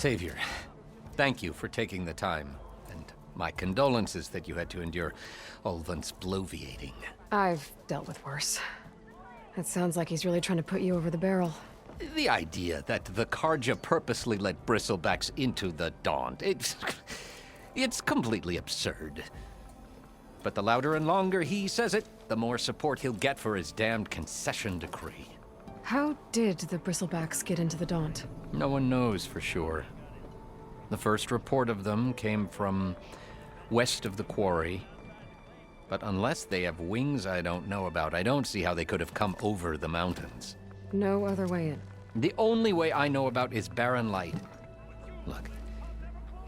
Savior, thank you for taking the time, and my condolences that you had to endure Ulvund's bloviating. I've dealt with worse. It sounds like he's really trying to put you over the barrel. The idea that the Carja purposely let Bristlebacks into the Daunt, it's completely absurd. But the louder and longer he says it, the more support he'll get for his damned concession decree. How did the Bristlebacks get into the Daunt? No one knows for sure. The first report of them came from west of the quarry. But unless they have wings I don't know about, I don't see how they could have come over the mountains. No other way in. The only way I know about is Barren Light. Look,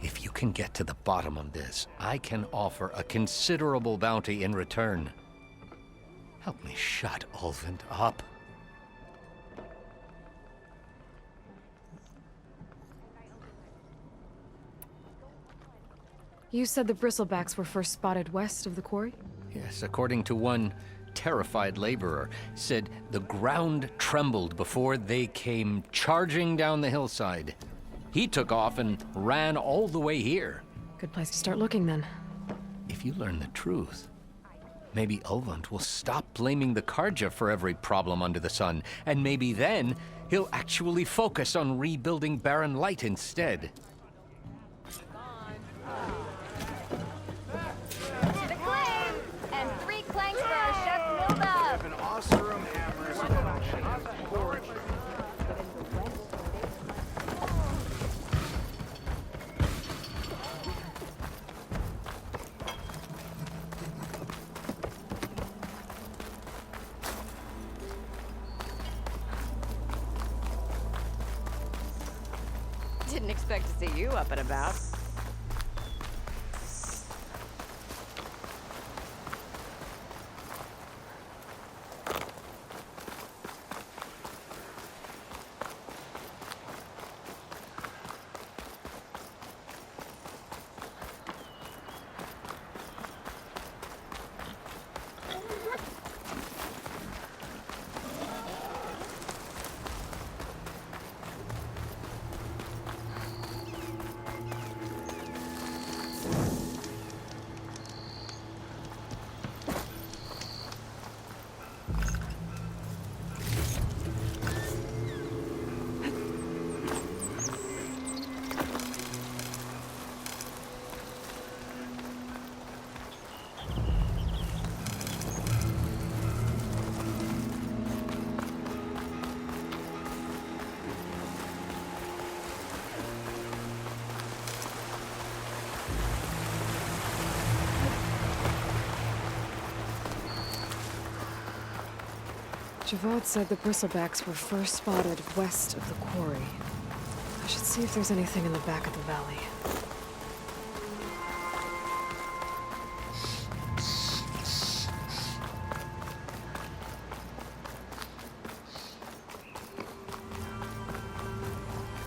if you can get to the bottom of this, I can offer a considerable bounty in return. Help me shut Ulvund up. You said the Bristlebacks were first spotted west of the quarry? Yes, according to one terrified laborer, said the ground trembled before they came charging down the hillside. He took off and ran all the way here. Good place to start looking, then. If you learn the truth, maybe Ulvund will stop blaming the Carja for every problem under the sun, and maybe then he'll actually focus on rebuilding Barren Light instead. Didn't expect to see you up and about. Javad said the Bristlebacks were first spotted west of the quarry. I should see if there's anything in the back of the valley.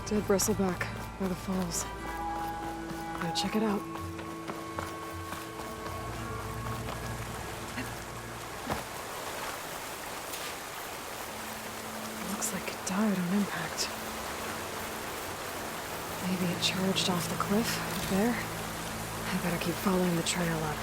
Dead Bristleback by the falls. Gotta check it out. Looks like it died on impact. Maybe it charged off the cliff up there. I better keep following the trail up.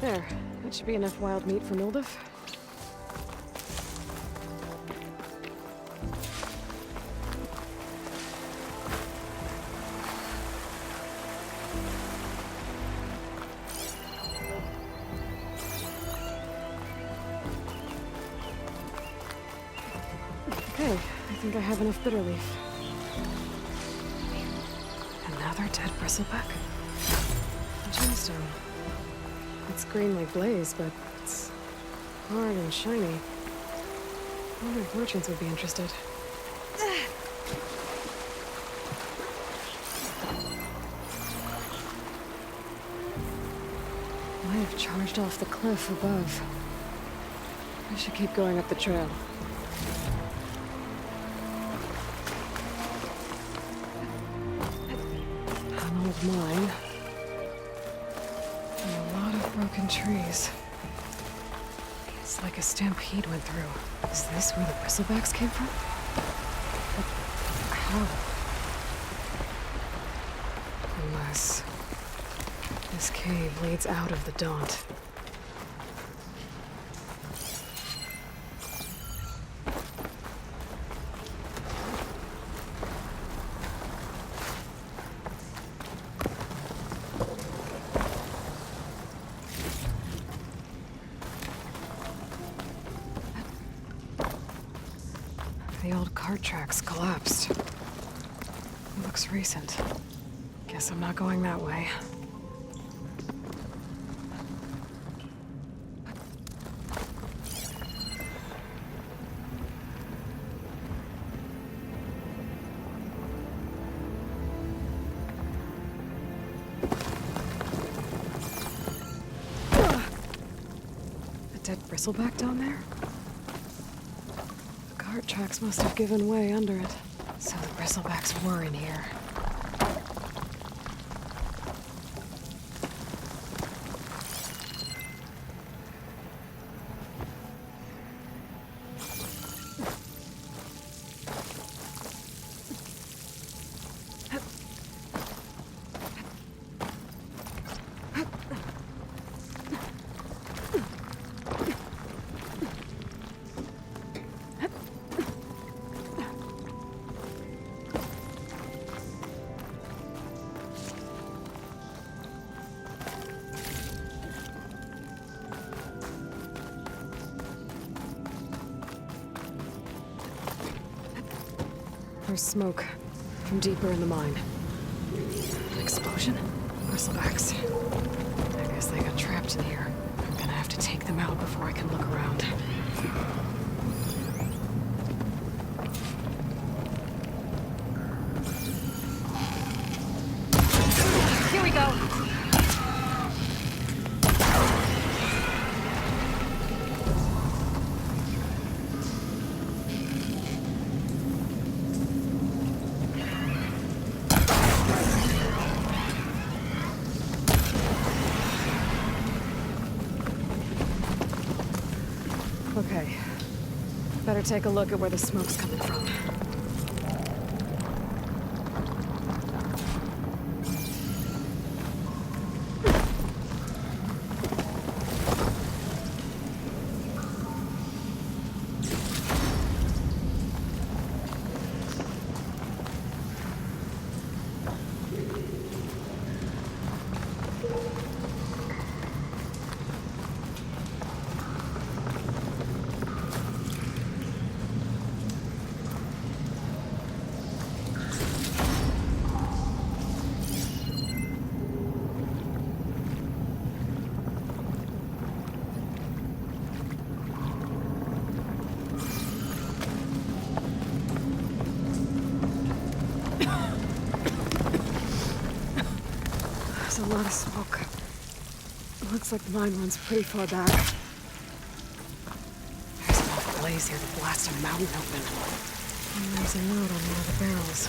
There. That should be enough wild meat for Mildif. Okay, I think I have enough bitter leaf. Another dead bristleback? A gemstone. It's green like blaze, but it's hard and shiny. I wonder if merchants would be interested. Might have charged off the cliff above. I should keep going up the trail. An old mine. And a lot of broken trees. It's like a stampede went through. Is this where the bristlebacks came from? But how? Unless this cave leads out of the Daunt. The old cart tracks collapsed. Looks recent. Guess I'm not going that way. A dead bristleback down there? Cart tracks must have given way under it. So the bristlebacks were in here. There's smoke from deeper in the mine. An explosion? Bristlebacks. I guess they got trapped in here. I'm gonna have to take them out before I can look around. Here we go. Okay. Better take a look at where the smoke's coming from. There's a lot of smoke. Looks like the mine runs pretty far back. There's enough blaze here to blast a mountain open. And there's a note on one of the barrels.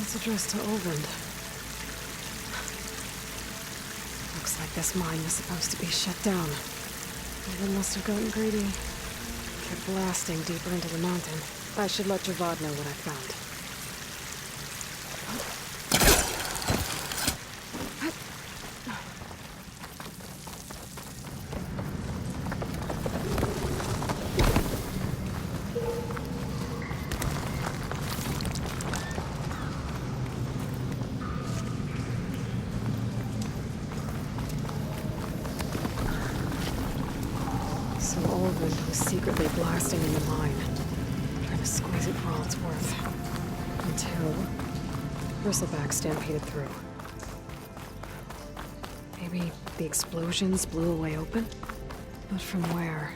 It's addressed to Olvind. Looks like this mine was supposed to be shut down. Olvind must have gotten greedy. Kept blasting deeper into the mountain. I should let Javad know what I found. So Olvind was secretly blasting in the mine, trying to squeeze it for all it's worth. Until Bristleback stampeded through. Maybe the explosions blew a way open? But from where?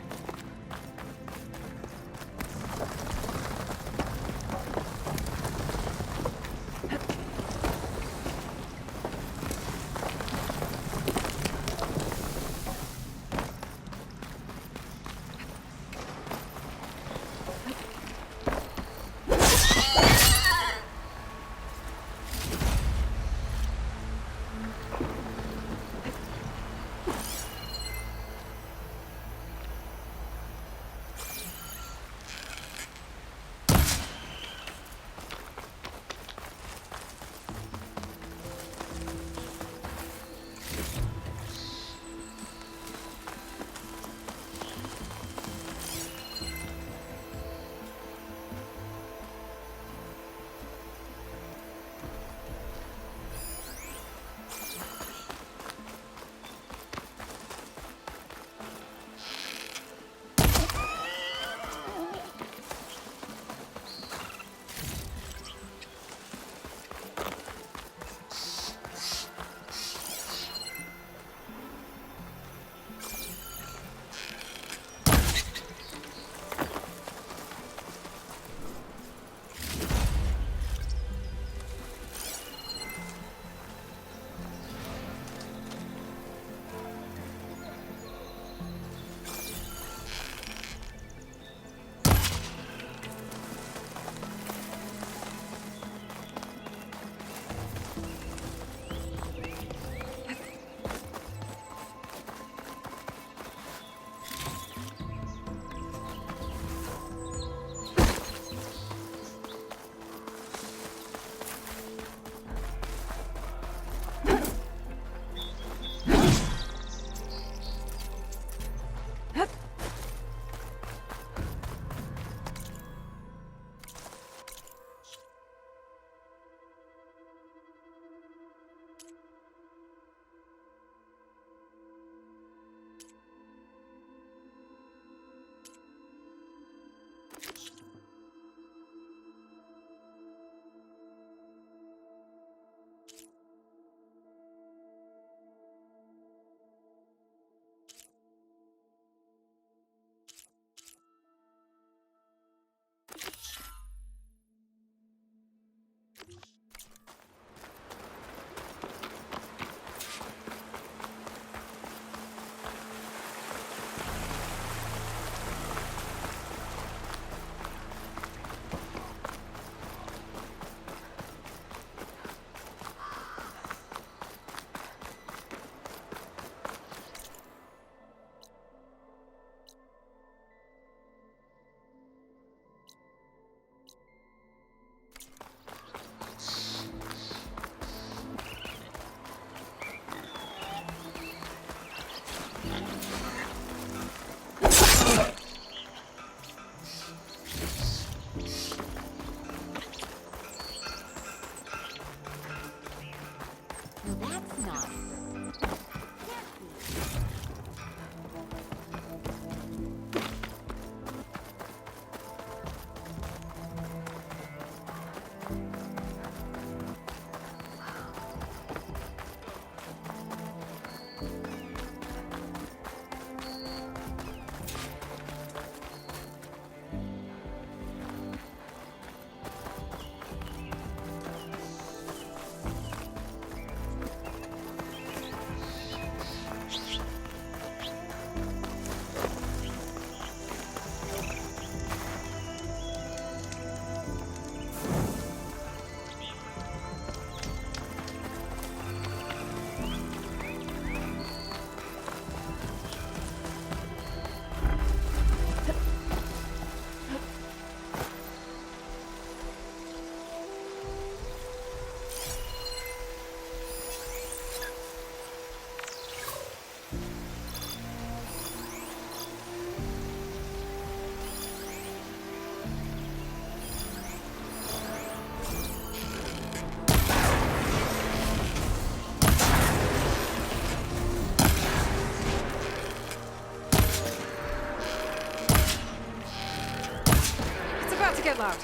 Not to get loud.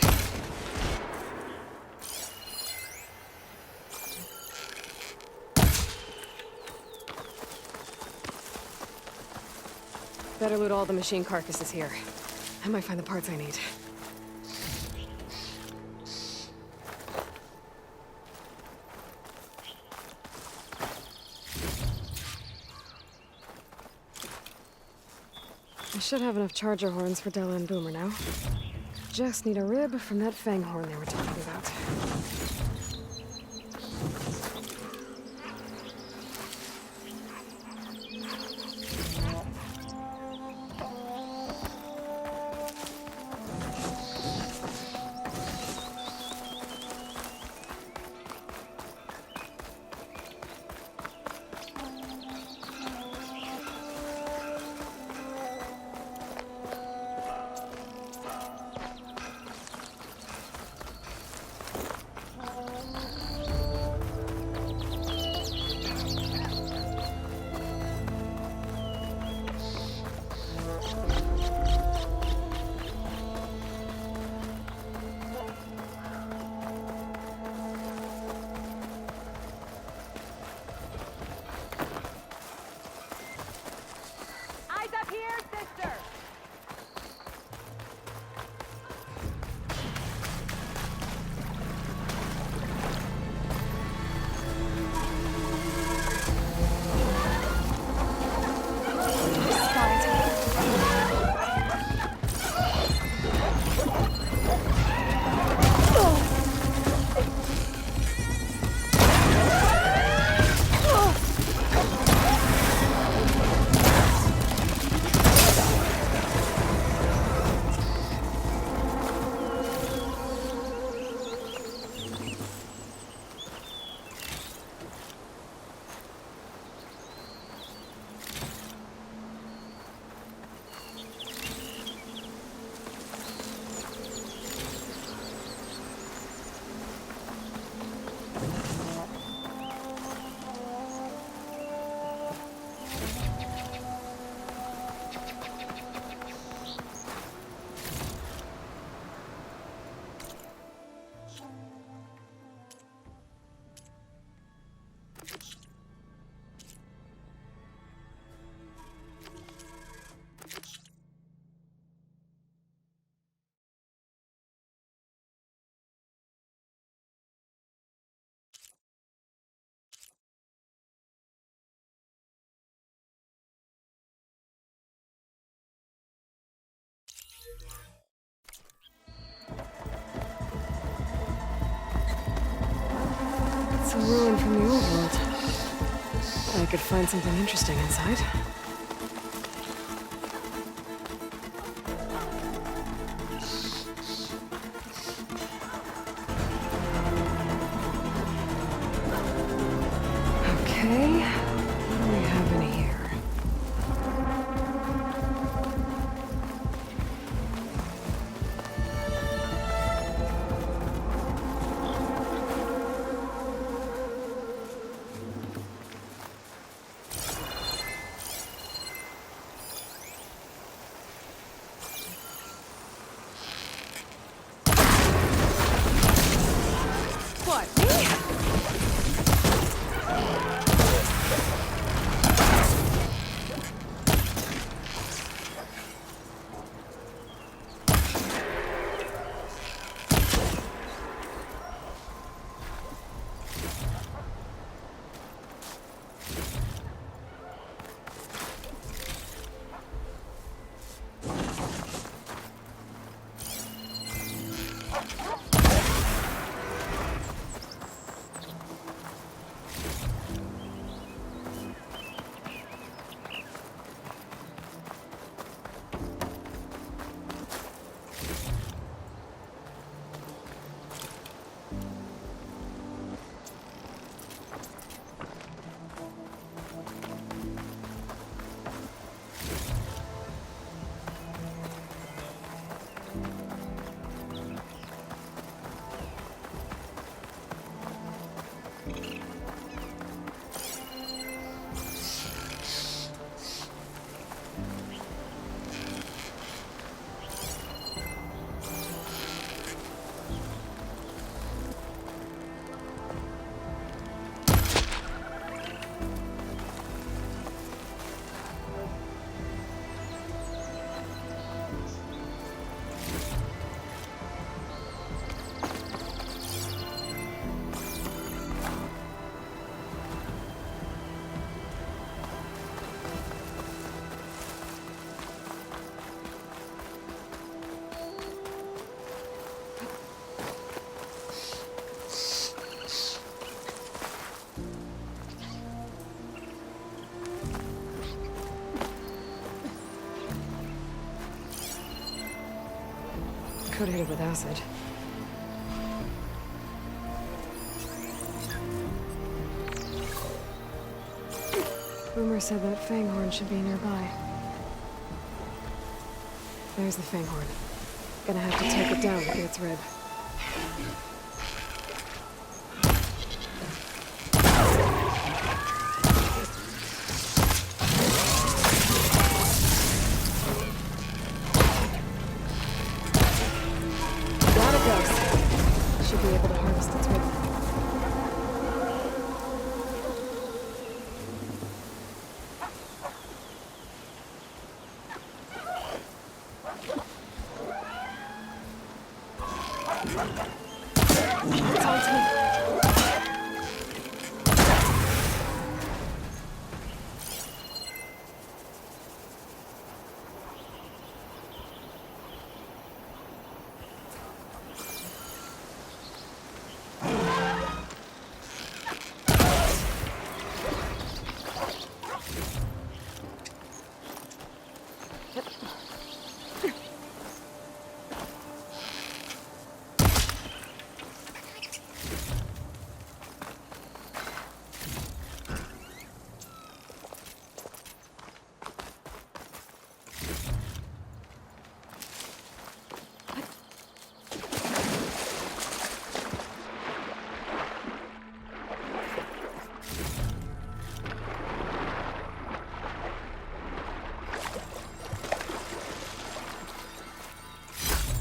Better loot all the machine carcasses here. I might find the parts I need. I should have enough charger horns for Della and Boomer now. Just need a rib from that fang horn they were talking about. It's a ruin from the old world. I could find something interesting inside. Okay, what do we have in here? What, me? coated it with acid. Boomer said that Fanghorn should be nearby. There's the Fanghorn. Gonna have to take it down to get its rib. Got a ghost. Should be able to harvest its rib. It's on tape.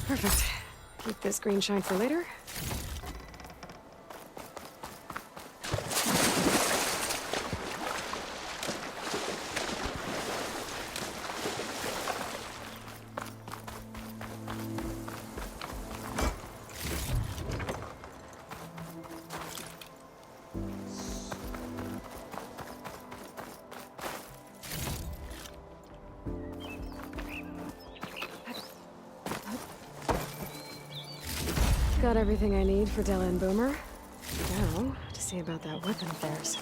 Perfect. Keep this green shine for later. Got everything I need for Della and Boomer. Now, to see about that weapon of theirs.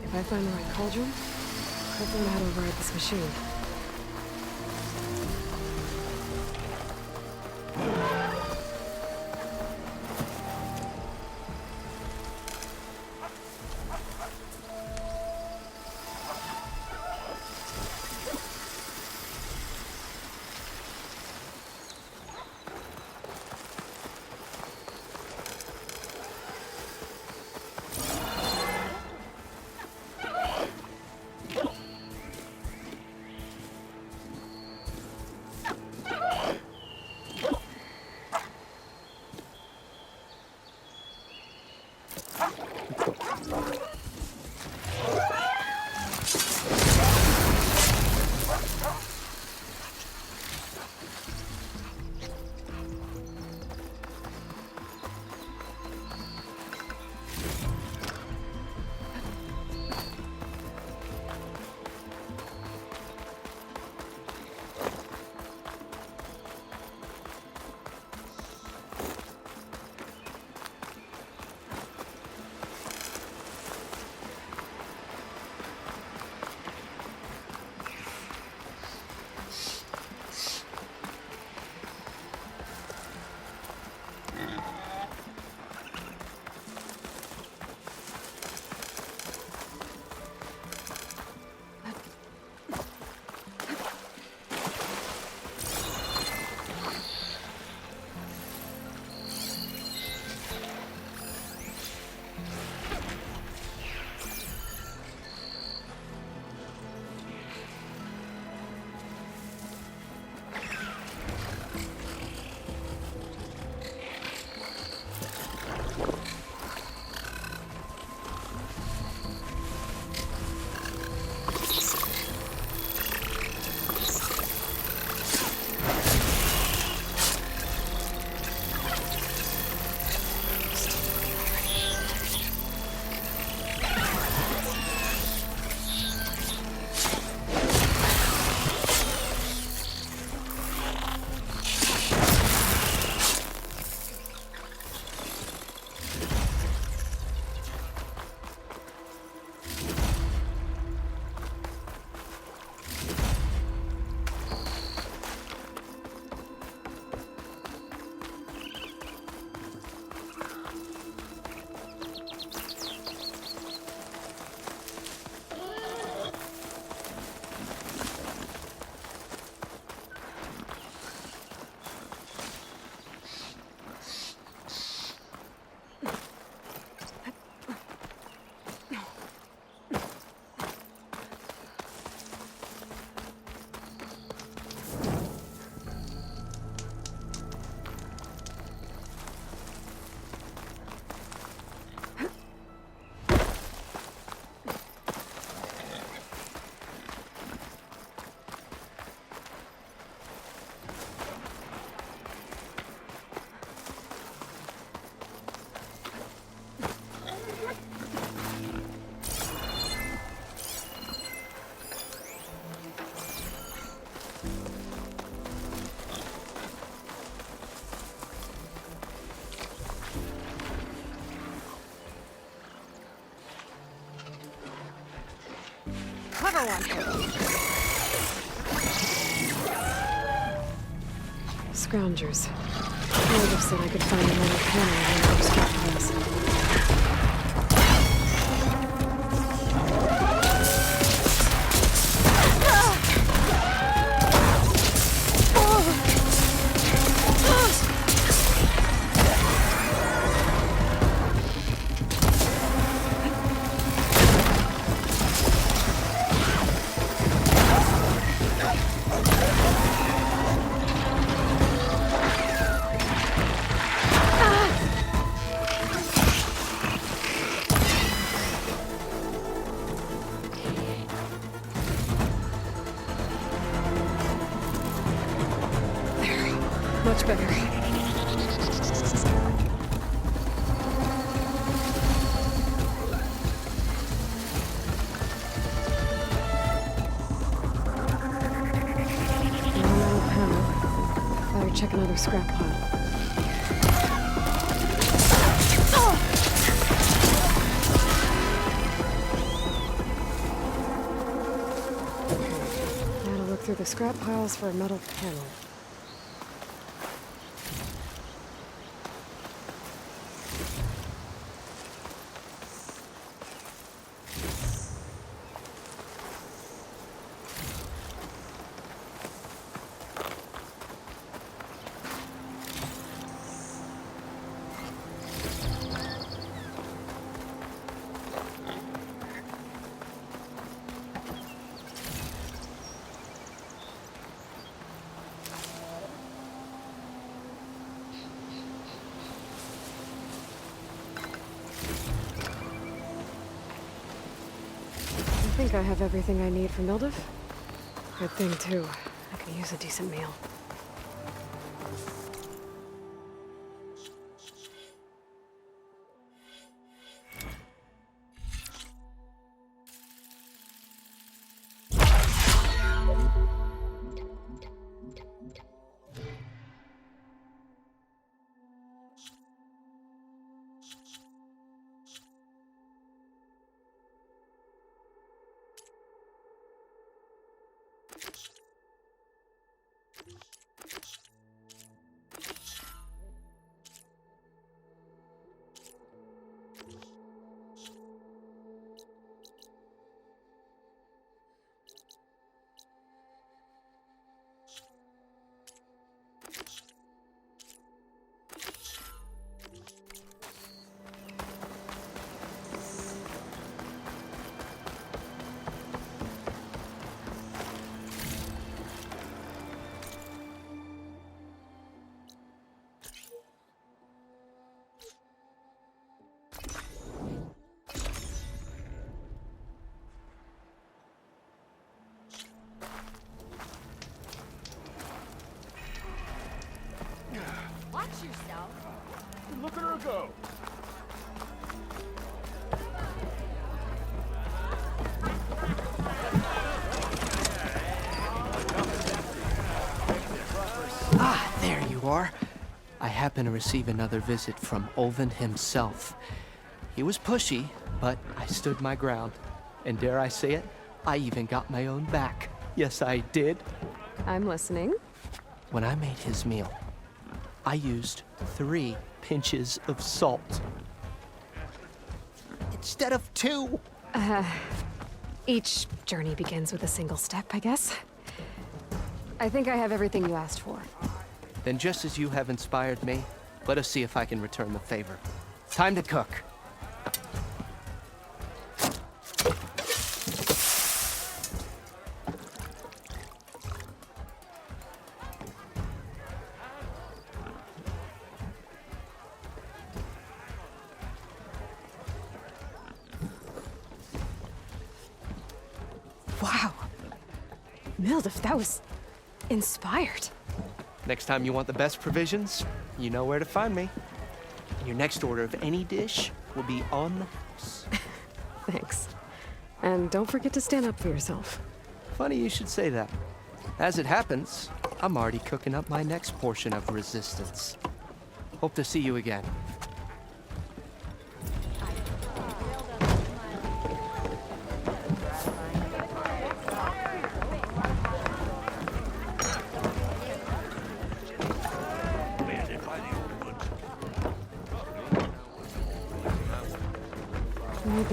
If I find the right cauldron, I'll learn how to override this machine. clever one. Scroungers. Meldif said I could find another panel in one of those scrap piles. Much better. No panel. Better check another scrap pile. Now to look through the scrap piles for a metal panel. I think I have everything I need for Meldif. Good thing, too. I can use a decent meal. Watch yourself. Look at her go! Ah, there you are. I happen to receive another visit from Ulvin himself. He was pushy, but I stood my ground. And dare I say it, I even got my own back. Yes, I did. I'm listening. When I made his meal, I used 3 pinches of salt. Instead of 2. Each journey begins with a single step, I guess. I think I have everything you asked for. Then just as you have inspired me, let us see if I can return the favor. Time to cook. Wow. Meldif, that was inspired. Next time you want the best provisions, you know where to find me. And your next order of any dish will be on the house. Thanks. And don't forget to stand up for yourself. Funny you should say that. As it happens, I'm already cooking up my next portion of resistance. Hope to see you again.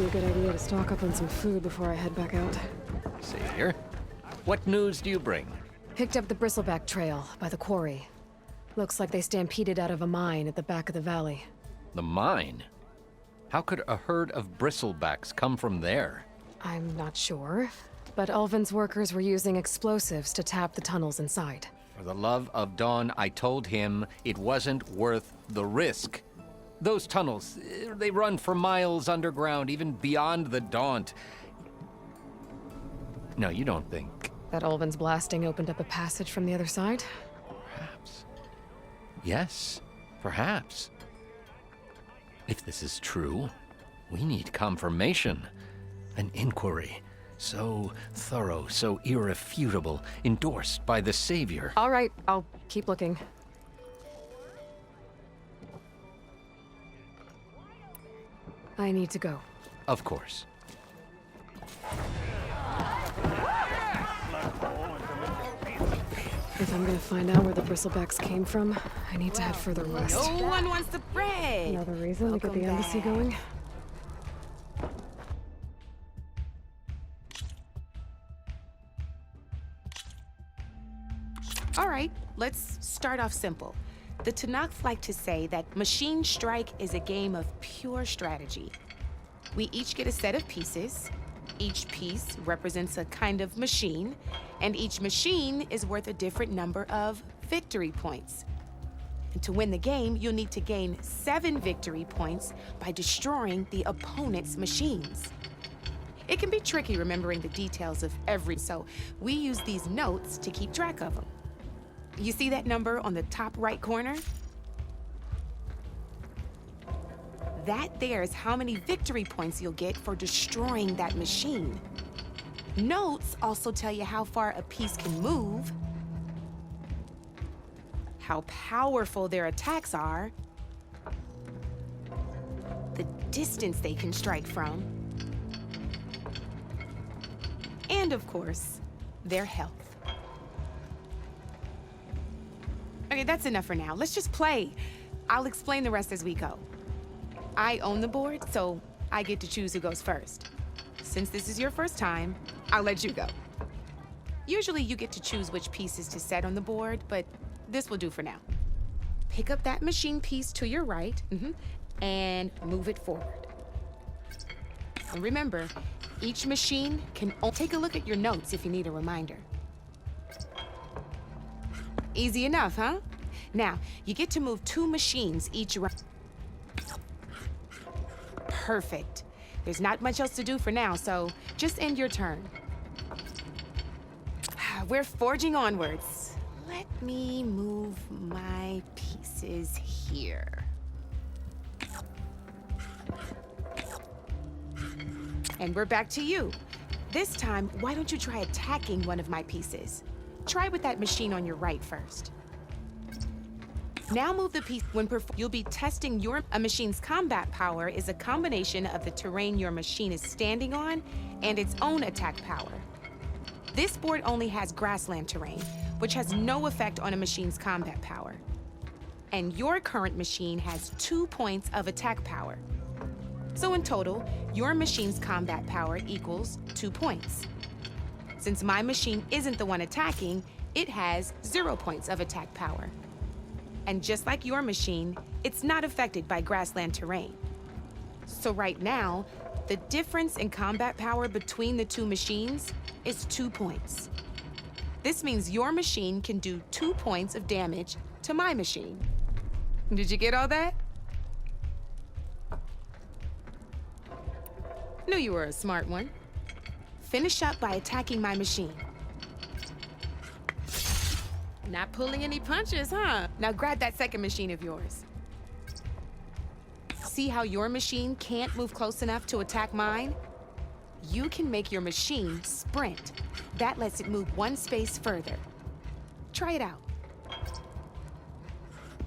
a good idea to stock up on some food before I head back out. Savior, what news do you bring? Picked up the Bristleback Trail by the quarry. Looks like they stampeded out of a mine at the back of the valley. The mine? How could a herd of bristlebacks come from there? I'm not sure, but Ulvin's workers were using explosives to tap the tunnels inside. For the love of Dawn, I told him it wasn't worth the risk. Those tunnels, they run for miles underground, even beyond the Daunt. No, you don't think. That Ulvin's blasting opened up a passage from the other side? Perhaps. Yes, perhaps. If this is true, we need confirmation. An inquiry. So thorough, so irrefutable, endorsed by the Savior. All right, I'll keep looking. I need to go. Of course. If I'm gonna find out where the bristlebacks came from, I need to head further west. No one wants the bread. Another reason to get the Welcome embassy back. going? All right, let's start off simple. The Tenakth like to say that Machine Strike is a game of pure strategy. We each get a set of pieces. Each piece represents a kind of machine, and each machine is worth a different number of victory points. And to win the game, you'll need to gain 7 victory points by destroying the opponent's machines. It can be tricky remembering the details of every, so we use these notes to keep track of them. You see that number on the top right corner? That there is how many victory points you'll get for destroying that machine. Notes also tell you how far a piece can move, how powerful their attacks are, the distance they can strike from, and of course, their health. Okay, that's enough for now. Let's just play. I'll explain the rest as we go. I own the board, so I get to choose who goes first. Since this is your first time, I'll let you go. Usually you get to choose which pieces to set on the board, but this will do for now. Pick up that machine piece to your right, and move it forward. And remember, each machine can take a look at your notes if you need a reminder. Easy enough, huh? Now, you get to move 2 machines each round. Perfect. There's not much else to do for now, so just end your turn. We're forging onwards. Let me move my pieces here. And we're back to you. This time, why don't you try attacking one of my pieces? Try with that machine on your right first. Now move the piece. You'll be testing a machine's combat power is a combination of the terrain your machine is standing on and its own attack power. This board only has grassland terrain, which has no effect on a machine's combat power. And your current machine has 2 points of attack power. So in total, your machine's combat power equals 2 points. Since my machine isn't the one attacking, it has 0 points of attack power. And just like your machine, it's not affected by grassland terrain. So right now, the difference in combat power between the 2 machines is 2 points. This means your machine can do 2 points of damage to my machine. Did you get all that? Knew you were a smart one. Finish up by attacking my machine. Not pulling any punches, huh? Now grab that second machine of yours. See how your machine can't move close enough to attack mine? You can make your machine sprint. That lets it move 1 space further. Try it out.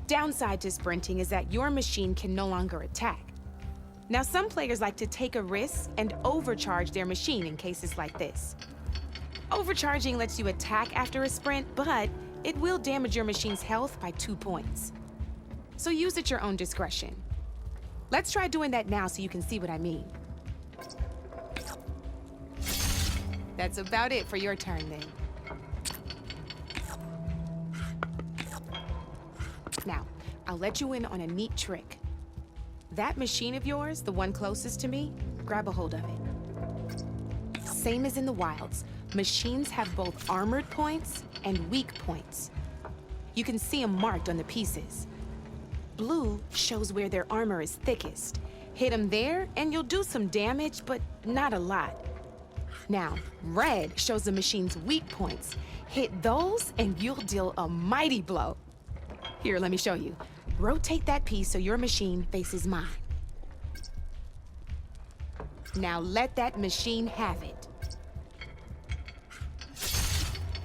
Downside to sprinting is that your machine can no longer attack. Now, some players like to take a risk and overcharge their machine in cases like this. Overcharging lets you attack after a sprint, but it will damage your machine's health by 2 points. So use at your own discretion. Let's try doing that now so you can see what I mean. That's about it for your turn then. Now, I'll let you in on a neat trick. That machine of yours, the one closest to me, grab a hold of it. Same as in the wilds, machines have both armored points and weak points. You can see them marked on the pieces. Blue shows where their armor is thickest. Hit them there, and you'll do some damage, but not a lot. Now, red shows the machine's weak points. Hit those, and you'll deal a mighty blow. Here, let me show you. Rotate that piece so your machine faces mine. Now let that machine have it.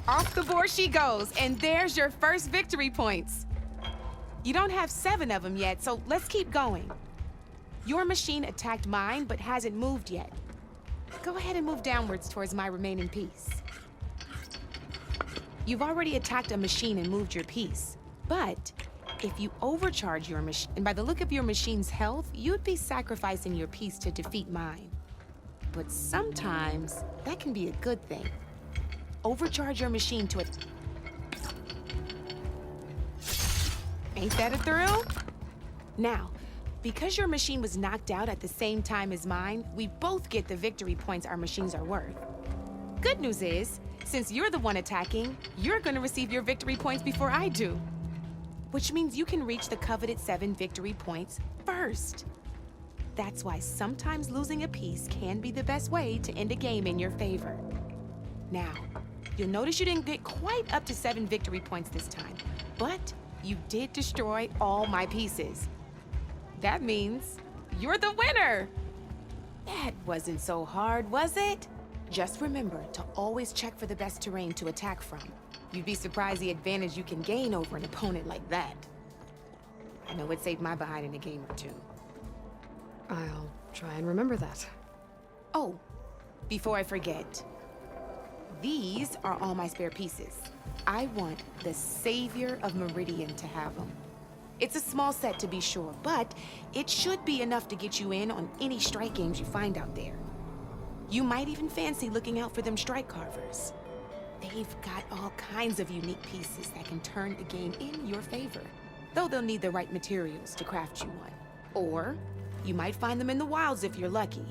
Off the board she goes, and there's your first victory points. You don't have 7 of them yet, so let's keep going. Your machine attacked mine, but hasn't moved yet. Go ahead and move downwards towards my remaining piece. You've already attacked a machine and moved your piece, but if you overcharge your machine, and by the look of your machine's health, you'd be sacrificing your piece to defeat mine. But sometimes, that can be a good thing. Overcharge your machine to a... Ain't that a thrill? Now, because your machine was knocked out at the same time as mine, we both get the victory points our machines are worth. Good news is, since you're the one attacking, you're gonna receive your victory points before I do. Which means you can reach the coveted 7 victory points first. That's why sometimes losing a piece can be the best way to end a game in your favor. Now, you'll notice you didn't get quite up to 7 victory points this time, but you did destroy all my pieces. That means you're the winner! That wasn't so hard, was it? Just remember to always check for the best terrain to attack from. You'd be surprised the advantage you can gain over an opponent like that. I know it saved my behind in a game or two. I'll try and remember that. Oh, before I forget, these are all my spare pieces. I want the Savior of Meridian to have them. It's a small set to be sure, but it should be enough to get you in on any strike games you find out there. You might even fancy looking out for them strike carvers. They've got all kinds of unique pieces that can turn a game in your favor, though they'll need the right materials to craft you one. Or you might find them in the wilds if you're lucky.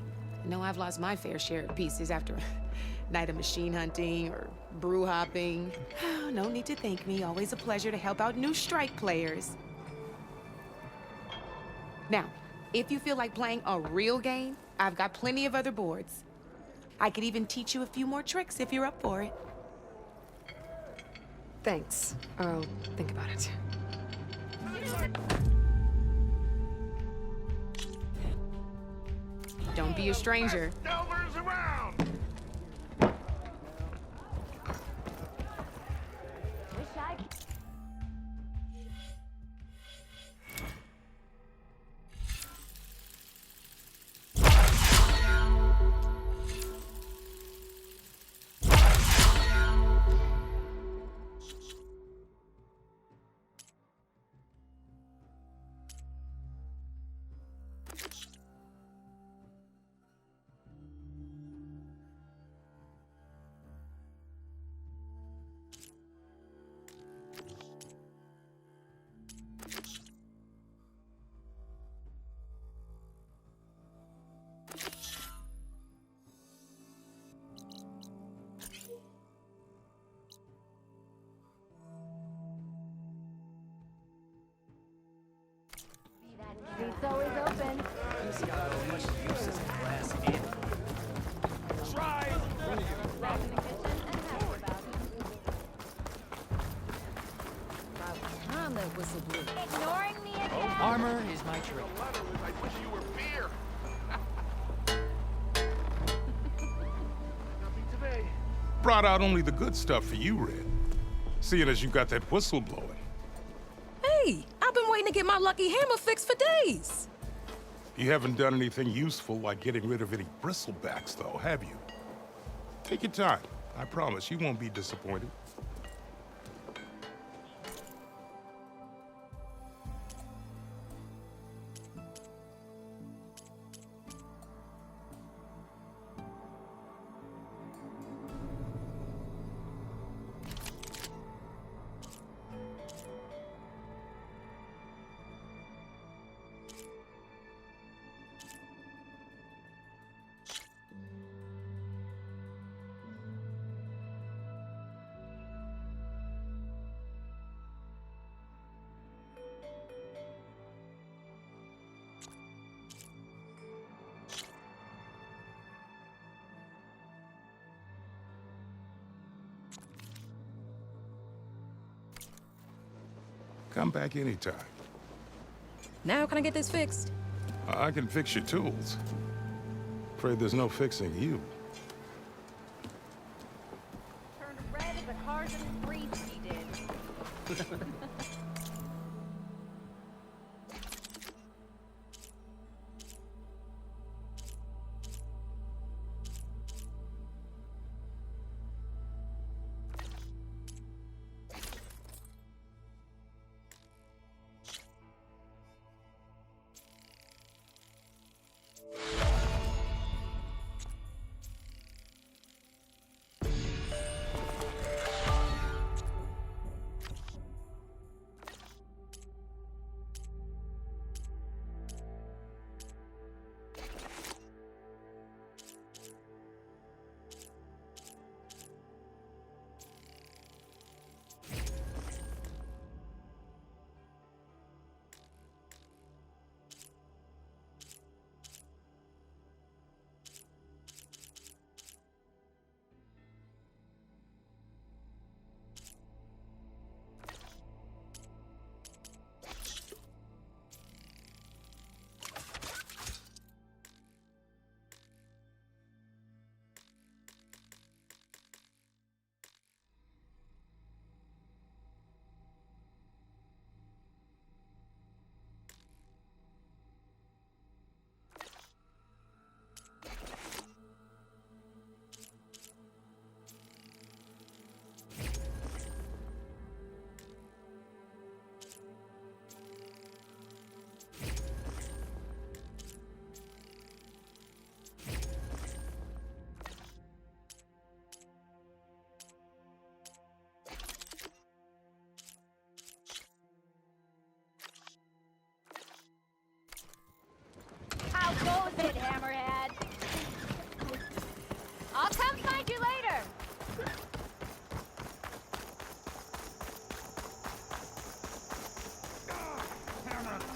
I know I've lost my fair share of pieces after a night of machine hunting or brew hopping. No need to thank me. Always a pleasure to help out new strike players. Now, if you feel like playing a real game, I've got plenty of other boards. I could even teach you a few more tricks if you're up for it. Thanks. I'll think about it. Don't be a stranger. Delvers around! Wish I could. Seat's always open. Try! Back in the kitchen and happy about it. On that whistle blew. Ignoring me again? Armor is my trait. I wish you were beer! Nothing today. Brought out only the good stuff for you, Red. Seeing as you got that whistle blowing. Hey, I've been waiting to get my lucky hammer fixed for days. You haven't done anything useful like getting rid of any bristlebacks, though, have you? Take your time. I promise you won't be disappointed. Come back anytime. Now can I get this fixed? I can fix your tools. Afraid there's no fixing you. Turned red as a car's in the streets, he did. How goes it, Hammerhead? I'll come find you later.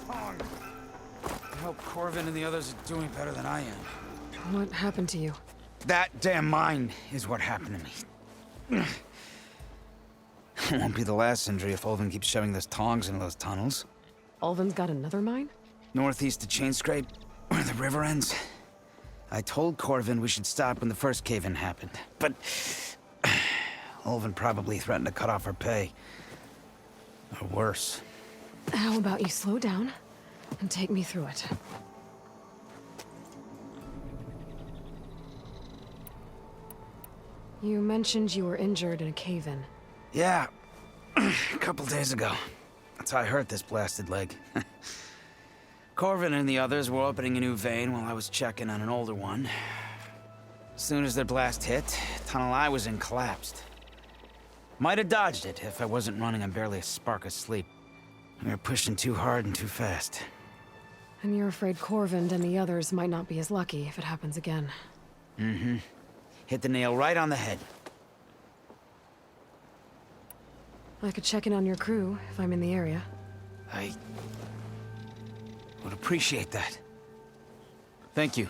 I hope Corvin and the others are doing better than I am. What happened to you? That damn mine is what happened to me. It won't be the last injury if Ulvin keeps shoving those tongs into those tunnels. Ulvin's got another mine? Northeast of Chainscrape, where the river ends. I told Corvin we should stop when the first cave-in happened, but Ulvin probably threatened to cut off our pay. Or worse. How about you slow down and take me through it? You mentioned you were injured in a cave-in. Yeah, a couple days ago. That's how I hurt this blasted leg. Corvin and the others were opening a new vein while I was checking on an older one. As soon as their blast hit, the tunnel I was in collapsed. Might have dodged it if I wasn't running on barely a spark of sleep. We were pushing too hard and too fast. And you're afraid Corvind and the others might not be as lucky if it happens again. Mm-hmm. Hit the nail right on the head. I could check in on your crew if I'm in the area. I would appreciate that. Thank you.